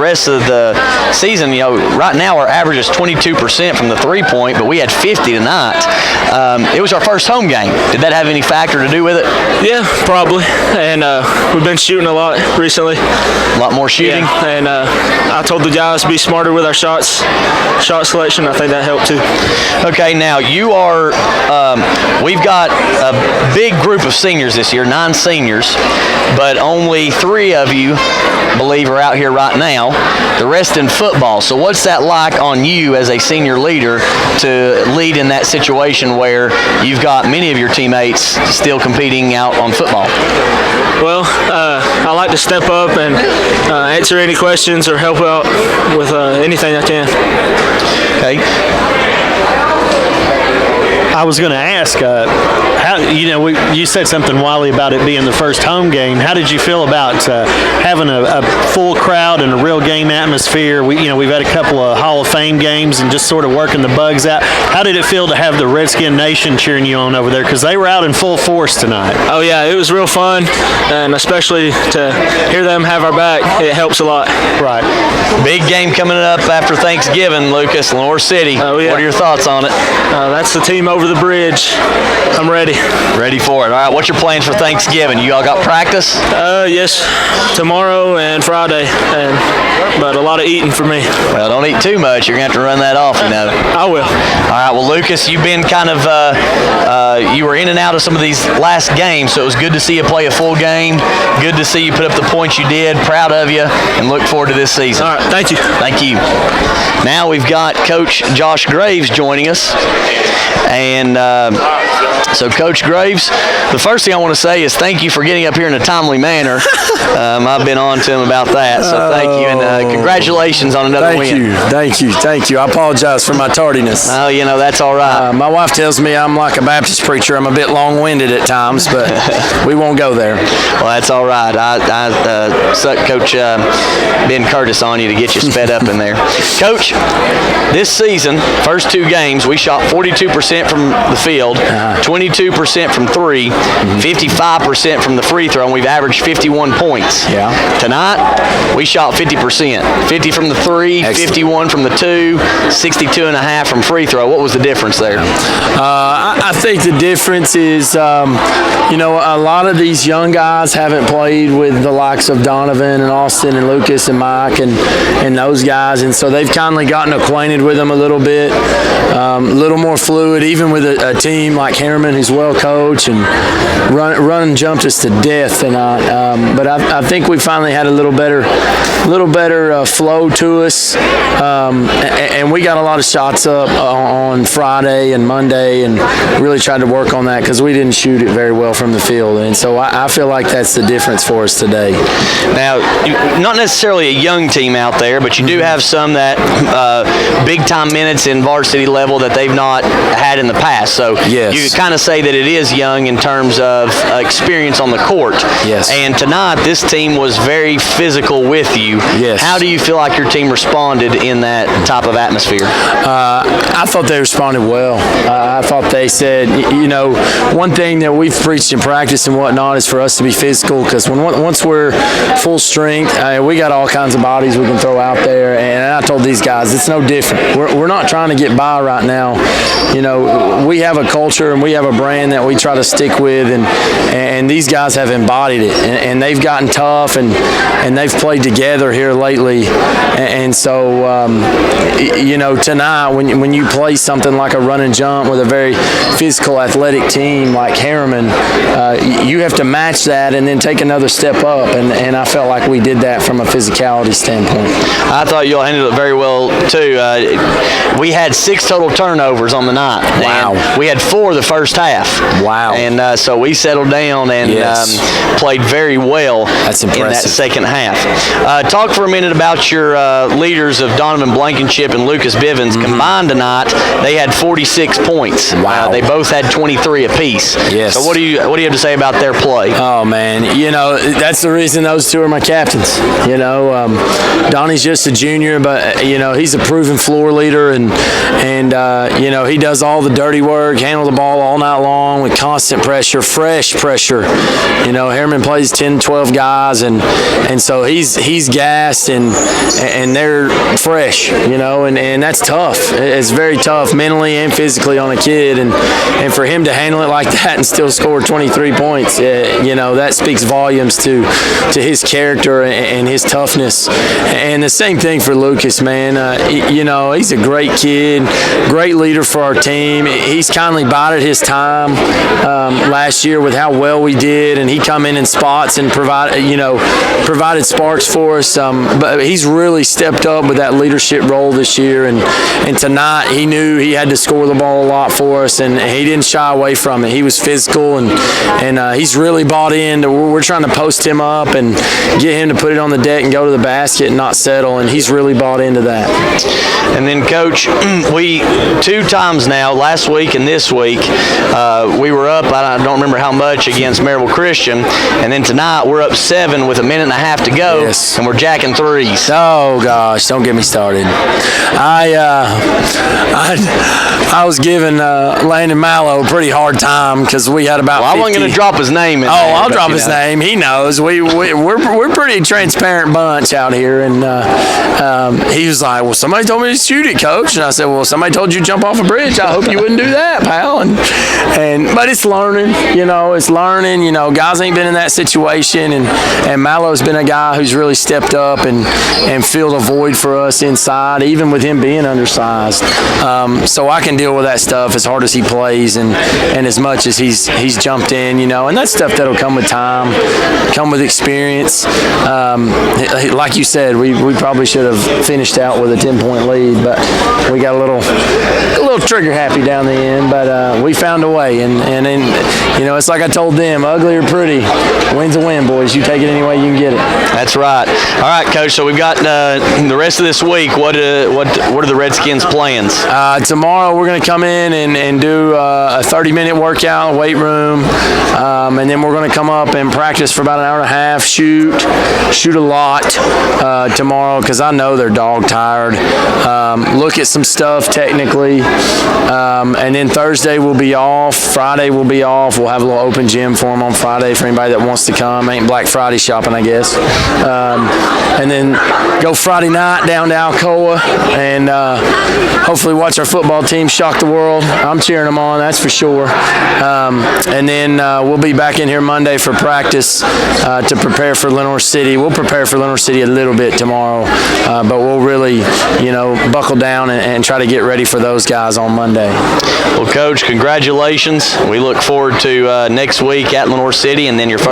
rest of the season, right now our average is 22% from the three-point, but we had 50 tonight. It was our first home game. Did that have any factor to do with it? Yeah, probably. And we've been shooting a lot recently. A lot more shooting? Yeah. And I told the guys to be smarter with our shot selection. I think that helped too. Okay, now you are, we've got a big group of seniors this year, 9 seniors, but only 3 of you, believe, are out here right now. The rest in football. So what's that like on you as a senior leader to lead in that situation where you've got many of your teammates still competing out on football? Well, I like to step up and answer any questions or help out with anything I can. Okay. I was going to ask, you said something, Wiley, about it being the first home game. How did you feel about having a full crowd and a real game atmosphere? We've had a couple of Hall of Fame games and just sort of working the bugs out. How did it feel to have the Redskin Nation cheering you on over there? Because they were out in full force tonight. Oh, yeah, it was real fun, and especially to hear them have our back, it helps a lot. Right. Big game coming up after Thanksgiving, Lucas, Lenore City. Oh, yeah. What are your thoughts on it? That's the team over the bridge. I'm ready. Ready for it. All right, what's your plans for Thanksgiving? You all got practice? Yes, tomorrow and Friday, but a lot of eating for me. Well, don't eat too much. You're going to have to run that off, I will. All right, well, Lucas, you've been kind of, you were in and out of some of these last games, so it was good to see you play a full game. Good to see you put up the points you did. Proud of you, and look forward to this season. All right, thank you. Thank you. Now we've got Coach Josh Graves joining us. And so, Coach Graves, the first thing I want to say is thank you for getting up here in a timely manner. I've been on to him about that, so thank you. And congratulations on another win. Thank you. I apologize for my tardiness. Oh, that's all right. My wife tells me I'm like a Baptist preacher. I'm a bit long-winded at times, but we won't go there. Well, that's all right. I suck Coach Ben Curtis on you to get you sped up in there. Coach, this season, first 2 games, we shot 42% from the field, 22% from 3, 55% from the free throw, and we've averaged 51 points. Yeah. Tonight, we shot 50%. 50 from the 3, excellent. 51 from the 2, 62.5 from free throw. What was the difference there? I think the difference is, a lot of these young guys haven't played with the likes of Donovan and Austin and Lucas and Mike and those guys, and so they've kindly gotten acquainted with them a little bit, a little more fluid, even with a team like Harriman who's well coached and run and jumped us to death tonight. But I think we finally had a little better flow to us, and we got a lot of shots up on Friday and Monday, and really tried to work on that because we didn't shoot it very well from the field, and so I feel like that's the difference for us today. Now, not necessarily a young team out there, but you do have some that big-time minutes in varsity level that they've not had in the past. So yes. You kind of say that it is young in terms of experience on the court. Yes. And tonight, this team was very physical with you. Yes. How do you feel like your team responded in that type of atmosphere? I thought they responded well. I thought they said, one thing that we've preached in practice and whatnot is for us to be physical, because once we're full strength, we got all kinds of bodies we can throw out there. And I told these guys, it's no different. We're not trying to get by right now. We have a culture and we have a brand that we try to stick with, and these guys have embodied it, and they've gotten tough, and they've played together here lately. And so, tonight when you play something like a run and jump with a very physical, athletic team like Harriman, you have to match that and then take another step up, and I felt like we did that from a physicality standpoint. I thought you all handled it very well, too. We had 6 total turnovers on the night. Wow. And we had 4 the first half. Wow. And so we settled down and played very well. That's impressive. In that second half. Talk for a minute about your leaders of Donovan Blankenship and Lucas Bivens. Combined tonight, they had 46 points. Wow. They both had 23 apiece. Yes. So what do you have to say about their play? Oh, man. That's the reason those 2 are my captains. Donnie's just a junior, but, he's a proven floor leader, and he does all the dirty work, handle the ball all night long with constant pressure, fresh pressure. Harriman plays 10, 12 guys, and so he's gassed, and they're fresh, and that's tough. It's very tough mentally and physically on a kid, and for him to handle it like that and still score 23 points, that speaks volumes to his character and his toughness. And the same thing for Lucas, man. He's a great kid, great leader for our team. He's kindly bided his time last year with how well we did, and he come in spots and provided sparks for us. But he's really stepped up with that leadership role this year, and tonight he knew he had to score the ball a lot for us, and he didn't shy away from it. He was physical, and he's really bought in. We're trying to post him up and get him to put it on the deck and go to the basket and not settle, and he's really bought into that. And then, Coach, we 2 times now, last week and this week, we were up, I don't remember how much, against Maryville Christian, and then tonight we're up 7 with a minute and a half to go, yes, and we're jacking threes. Oh gosh, don't get me started. I was giving Landon Mallow a pretty hard time because we had about. Well, I wasn't going to drop his name. I'll drop his name. He knows. We're pretty transparent bunch out here, and he was like, "Well, somebody told me to shoot it, Coach," and I said, "Well, somebody told you to jump off a bridge. I hope you wouldn't do that, pal." But it's learning. It's learning. Guys ain't been in that situation, and Mallow's been a guy who's really stepped up and filled a void for us inside, even with him being undersized. So I can deal with that stuff as hard as he plays and as much as he's jumped in, and that's stuff that'll come with time, come with experience. Like you said, we probably should have finished out with a 10-point lead, but we got a little trigger happy down the end, but we found a way, and it's like I told them, ugly or pretty, win's a win, boys. You take it any way you can get it. That's right. All right, Coach, so we've got the rest of this week. What are the Redskins' plans? Tomorrow we're going to come in and do a 30-minute workout, weight room, and then we're going to come up and practice for about an hour and a half, shoot a lot tomorrow because I know they're dog tired. Look at some stuff technically, and then Thursday we'll be off. Friday we'll be off. We'll have a little open gym for them on Friday for anybody that wants to come. Ain't Black Friday shopping, I guess. And then go Friday night down to Alcoa and hopefully watch our football team shock the world. I'm cheering them on, that's for sure. And then we'll be back in here Monday for practice to prepare for Lenore City. We'll prepare for Lenore City a little bit tomorrow, but we'll really, buckle down and try to get ready for those guys on Monday. Well, Coach, congratulations. We look forward to next week at Lenore City and then your first